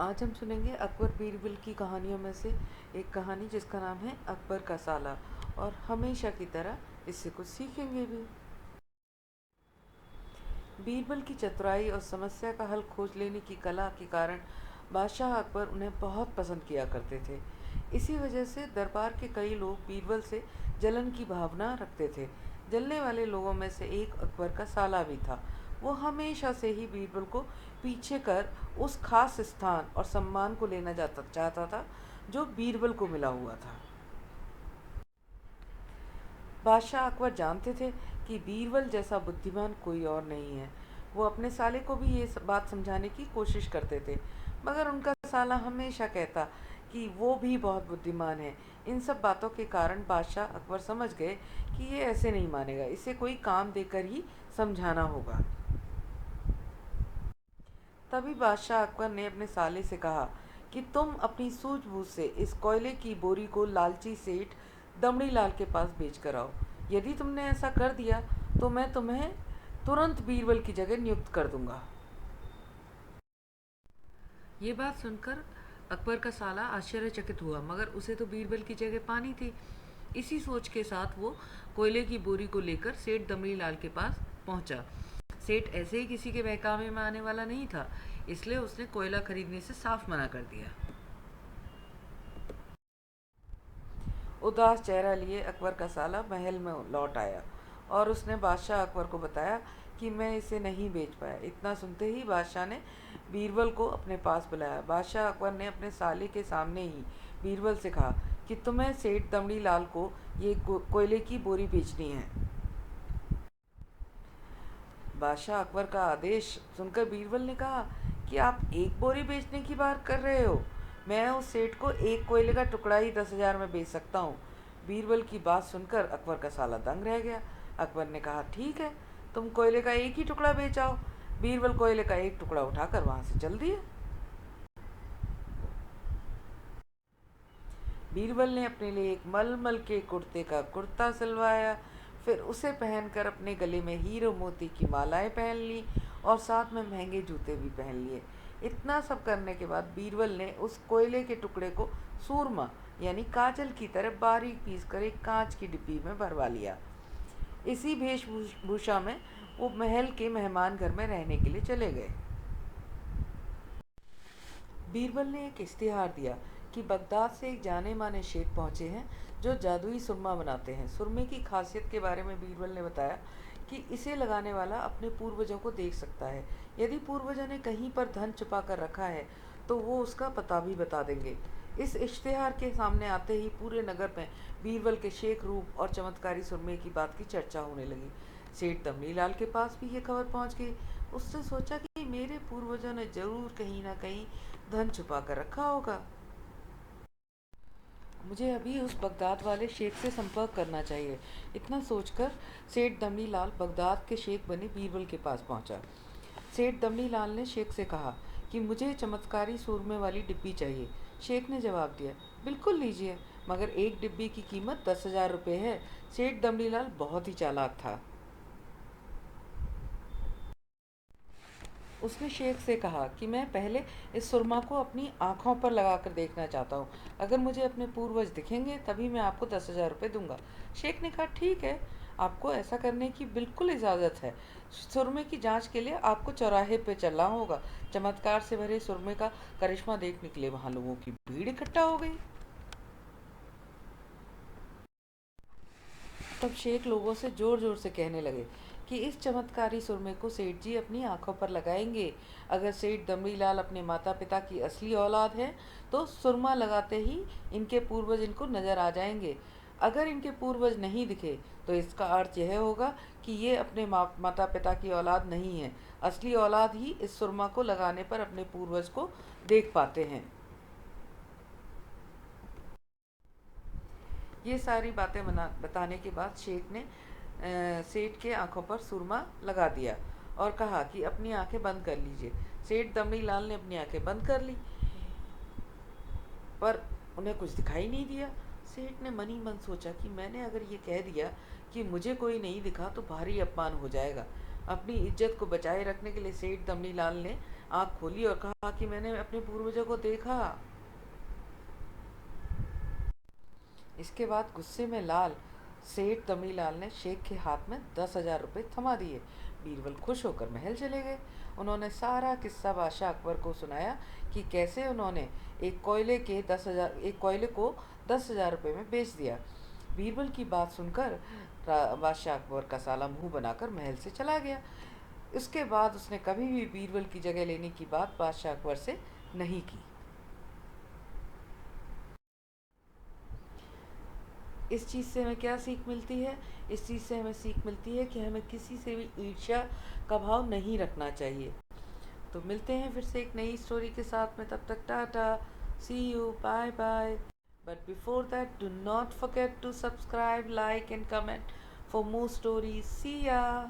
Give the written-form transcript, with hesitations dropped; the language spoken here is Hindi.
आज हम सुनेंगे अकबर बीरबल की कहानियों में से एक कहानी जिसका नाम है अकबर का साला। और हमेशा की तरह इससे कुछ सीखेंगे भी। बीरबल की चतुराई और समस्या का हल खोज लेने की कला के कारण बादशाह अकबर उन्हें बहुत पसंद किया करते थे। इसी वजह से दरबार के कई लोग बीरबल से जलन की भावना रखते थे। जलने वाले लोगों में से एक अकबर का साला भी था। वो हमेशा से ही बीरबल को पीछे कर उस खास स्थान और सम्मान को लेना चाहता था जो बीरबल को मिला हुआ था। बादशाह अकबर जानते थे कि बीरबल जैसा बुद्धिमान कोई और नहीं है। वो अपने साले को भी ये बात समझाने की कोशिश करते थे, मगर उनका साला हमेशा कहता कि वो भी बहुत बुद्धिमान है। इन सब बातों के कारण बादशाह अकबर समझ गए कि ये ऐसे नहीं मानेगा, इसे कोई काम देकर ही समझाना होगा। तभी बादशाह अकबर ने अपने साले से कहा कि तुम अपनी सूझबूझ से इस कोयले की बोरी को लालची सेठ दमड़ी लाल के पास बेच कर आओ। यदि तुमने ऐसा कर दिया तो मैं तुम्हें तुरंत बीरबल की जगह नियुक्त कर दूंगा। ये बात सुनकर अकबर का साला आश्चर्यचकित हुआ, मगर उसे तो बीरबल की जगह पानी थी। इसी सोच के साथ वो कोयले की बोरी को लेकर सेठ दमड़ी लाल के पास पहुंचा। सेठ ऐसे ही किसी के बहकावे में आने वाला नहीं था, इसलिए उसने कोयला खरीदने से साफ मना कर दिया। उदास चेहरा लिए अकबर का साला महल में लौट आया और उसने बादशाह अकबर को बताया कि मैं इसे नहीं बेच पाया। इतना सुनते ही बादशाह ने बीरबल को अपने पास बुलाया। बादशाह अकबर ने अपने साले के सामने ही बीरबल से कहा कि तुम्हें सेठ दमड़ी लाल को ये कोयले की बोरी बेचनी है। बादशाह अकबर का आदेश सुनकर बीरबल ने कहा कि आप एक बोरी बेचने की बात कर रहे हो। मैं उस सेठ को एक कोयले का टुकड़ा ही 10,000 में बेच सकता हूँ। बीरबल की बात सुनकर अकबर का साला दंग रह गया। अकबर ने कहा ठीक है, तुम कोयले का एक ही टुकड़ा बेच आओ। बीरबल कोयले का एक टुकड़ा उठाकर वहां से चल दिए। बीरबल ने अपने लिए एक मलमल के कुर्ते का कुर्ता सिलवाया, फिर उसे पहनकर अपने गले में हीरो मोती की मालाएं पहन ली और साथ में महंगे जूते भी पहन लिए। इतना सब करने के बाद बीरबल ने उस कोयले के टुकड़े को सूरमा यानी काजल की तरह बारीक पीस कर एक कांच की डिब्बी में भरवा लिया। इसी वेशभूषा में वो महल के मेहमान घर में रहने के लिए चले गए। बीरबल ने एक इश्तिहार दिया कि बगदाद से एक जाने माने शेख पहुंचे हैं जो जादुई सुरमा बनाते हैं। सुरमे की खासियत के बारे में बीरबल ने बताया कि इसे लगाने वाला अपने पूर्वजों को देख सकता है। यदि पूर्वजों ने कहीं पर धन छुपा कर रखा है तो वो उसका पता भी बता देंगे। इस इश्तिहार के सामने आते ही पूरे नगर में बीरबल के शेख रूप और चमत्कारी सुरमे की बात की चर्चा होने लगी। सेठ दमनी लाल के पास भी ये खबर पहुंच गई। उसने सोचा कि मेरे पूर्वजों ने जरूर कहीं ना कहीं धन छुपा कर रखा होगा। मुझे अभी उस बगदाद वाले शेख से संपर्क करना चाहिए। इतना सोचकर सेठ दमनी लाल बगदाद के शेख बने बीरबल के पास पहुंचा। सेठ दमनी लाल ने शेख से कहा कि मुझे चमत्कारी सूरमे वाली डिब्बी चाहिए। शेख ने जवाब दिया, बिल्कुल लीजिए, मगर एक डिब्बी की कीमत 10,000 रुपये है। सेठ दमनी लाल बहुत ही चालाक था। उसने शेख से कहा कि मैं पहले इस सुरमा को अपनी आंखों पर लगाकर देखना चाहता हूँ। अगर मुझे अपने पूर्वज दिखेंगे तभी मैं आपको 10,000 रुपये दूंगा। शेख ने कहा ठीक है, आपको ऐसा करने की बिल्कुल इजाज़त है। सुरमे की जांच के लिए आपको चौराहे पे चलना होगा। चमत्कार से भरे सुरमे का करिश्मा देखने के लिए वहां लोगों की भीड़ इकट्ठा हो गई। तब शेख लोगों से जोर जोर से कहने लगे कि इस चमत्कारी सुरमे को सेठ जी अपनी आंखों पर लगाएंगे। अगर सेठ दमड़ी लाल अपने माता पिता की असली औलाद है तो सुरमा लगाते ही इनके पूर्वज इनको नजर आ जाएंगे। अगर इनके पूर्वज नहीं दिखे तो इसका अर्थ यह होगा कि ये अपने माता पिता की औलाद नहीं है। असली औलाद ही इस सुरमा को लगाने पर अपने पूर्वज को देख पाते हैं। ये सारी बातें बताने के बाद शेख ने सेठ के आंखों पर सुरमा लगा दिया और कहा कि अपनी आंखें बंद कर लीजिए। सेठ दमड़ी लाल ने अपनी आंखें बंद कर ली, पर उन्हें कुछ दिखाई नहीं दिया। सेठ ने मन ही मन सोचा कि मैंने अगर ये कह दिया कि मुझे कोई नहीं दिखा तो भारी अपमान हो जाएगा। अपनी इज्जत को बचाए रखने के लिए सेठ दमड़ी लाल ने आंख खोली और कहा कि मैंने अपने पूर्वजों को देखा। इसके बाद गुस्से में लाल सेठ तमीलाल ने शेख के हाथ में 10,000 रुपये थमा दिए। बीरबल खुश होकर महल चले गए। उन्होंने सारा किस्सा बादशाह अकबर को सुनाया कि कैसे उन्होंने एक कोयले को 10,000 रुपये में बेच दिया। बीरबल की बात सुनकर बादशाह अकबर का साला मुंह बनाकर महल से चला गया। उसके बाद उसने कभी भी बीरबल की जगह लेने की बात बादशाह अकबर से नहीं की। इस चीज़ से हमें क्या सीख मिलती है? इस चीज़ से हमें सीख मिलती है कि हमें किसी से भी ईर्ष्या का भाव नहीं रखना चाहिए। तो मिलते हैं फिर से एक नई स्टोरी के साथ में। तब तक tata, see you, bye bye. But before that, do not forget to subscribe, like and comment for more stories. See ya!